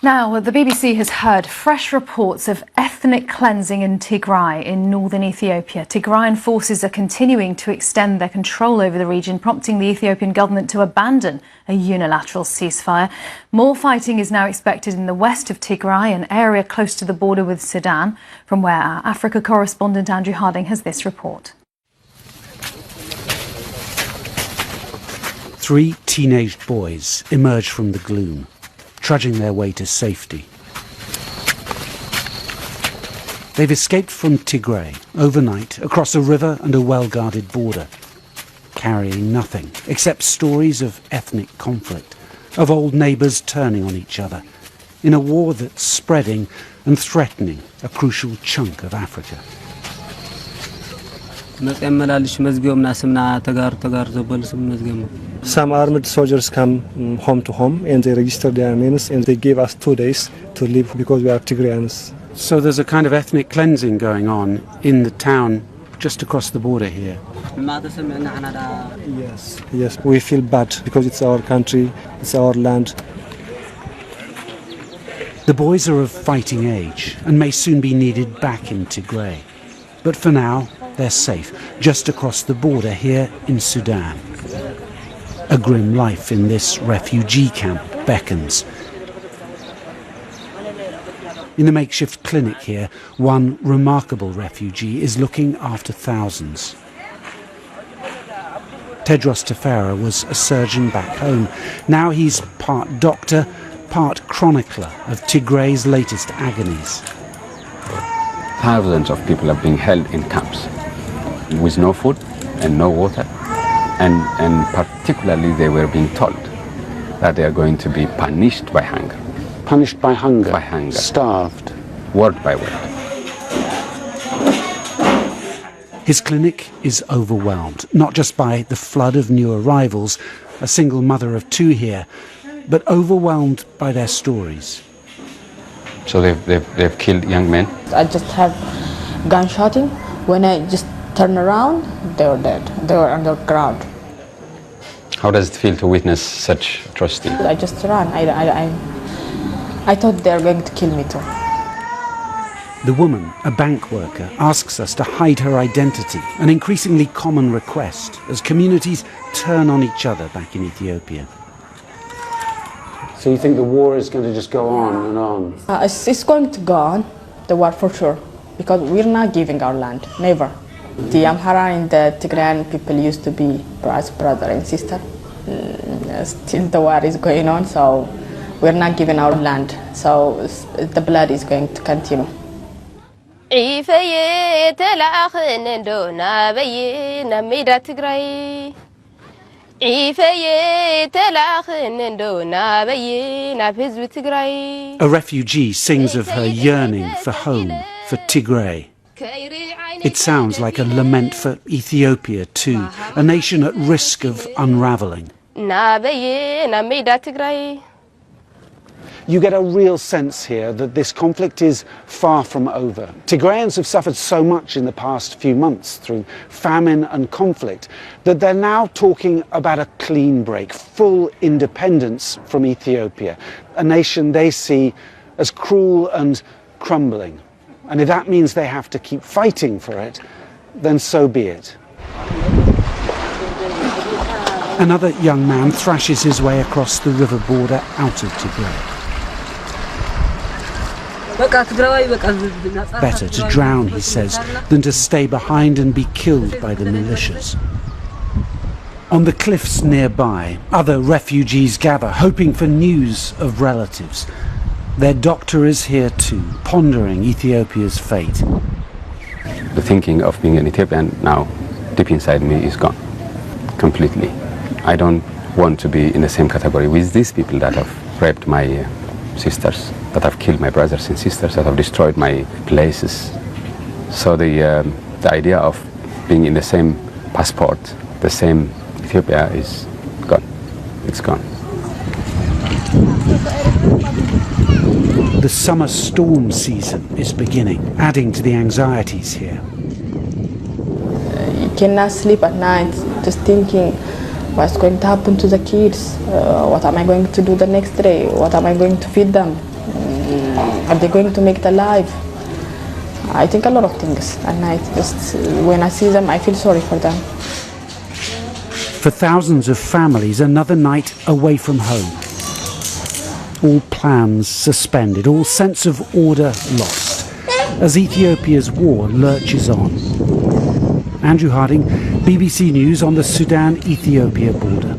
Now, the BBC has heard fresh reports of ethnic cleansing in Tigray in northern Ethiopia. Tigrayan forces are continuing to extend their control over the region, prompting the Ethiopian government to abandon a unilateral ceasefire. More fighting is now expected in the west of Tigray, an area close to the border with Sudan, from where our Africa correspondent Andrew Harding has this report. 3 teenage boys emerge from the gloom, trudging their way to safety. They've escaped from Tigray overnight across a river and a well-guarded border, carrying nothing except stories of ethnic conflict, of old neighbours turning on each other, in a war that's spreading and threatening a crucial chunk of Africa. Some armed soldiers come home to home and they register their names and they give us 2 days to live because we are Tigrayans. So there's a kind of ethnic cleansing going on in the town just across the border here. Yes, we feel bad because it's our country, it's our land. The boys are of fighting age and may soon be needed back in Tigray. But for now, they're safe, just across the border here in Sudan. A grim life in this refugee camp beckons. In the makeshift clinic here, one remarkable refugee is looking after thousands. Tedros Tefera was a surgeon back home. Now he's part doctor, part chronicler of Tigray's latest agonies. Thousands of people are being held in camps with no food and no water, and particularly they were being told that they are going to be punished by hunger. Punished by hunger? By hunger. Starved? Word by word. His clinic is overwhelmed, not just by the flood of new arrivals, a single mother of 2 here, but overwhelmed by their stories. So they've killed young men? I just have gunshotting. When I just turn around, they were dead. They were underground. How does it feel to witness such atrocity? I just ran. I thought they were going to kill me too. The woman, a bank worker, asks us to hide her identity, an increasingly common request as communities turn on each other back in Ethiopia. So you think the war is going to just go on and on? It's going to go on, the war for sure, because we're not giving our land, never. The Amhara and the Tigrayan people used to be brother and sister. Still the war is going on, so we're not giving our land. So the blood is going to continue. A refugee sings of her yearning for home, for Tigray. It sounds like a lament for Ethiopia too, a nation at risk of unravelling. You get a real sense here that this conflict is far from over. Tigrayans have suffered so much in the past few months through famine and conflict that they're now talking about a clean break, full independence from Ethiopia, a nation they see as cruel and crumbling. And if that means they have to keep fighting for it, then so be it. Another young man thrashes his way across the river border out of Tigray. Better to drown, he says, than to stay behind and be killed by the militias. On the cliffs nearby, other refugees gather, hoping for news of relatives. Their doctor is here too, pondering Ethiopia's fate. The thinking of being an Ethiopian now, deep inside me, is gone. Completely. I don't want to be in the same category with these people that have raped my sisters, that have killed my brothers and sisters, that have destroyed my places. So the idea of being in the same passport, the same Ethiopia, is gone. It's gone. The summer storm season is beginning, adding to the anxieties here. You cannot sleep at night, just thinking, what's going to happen to the kids? What am I going to do the next day? What am I going to feed them? Are they going to make it alive? I think a lot of things, and when I see them, I feel sorry for them. For thousands of families, another night away from home. All plans suspended, all sense of order lost, as Ethiopia's war lurches on. Andrew Harding, BBC News on the Sudan-Ethiopia border.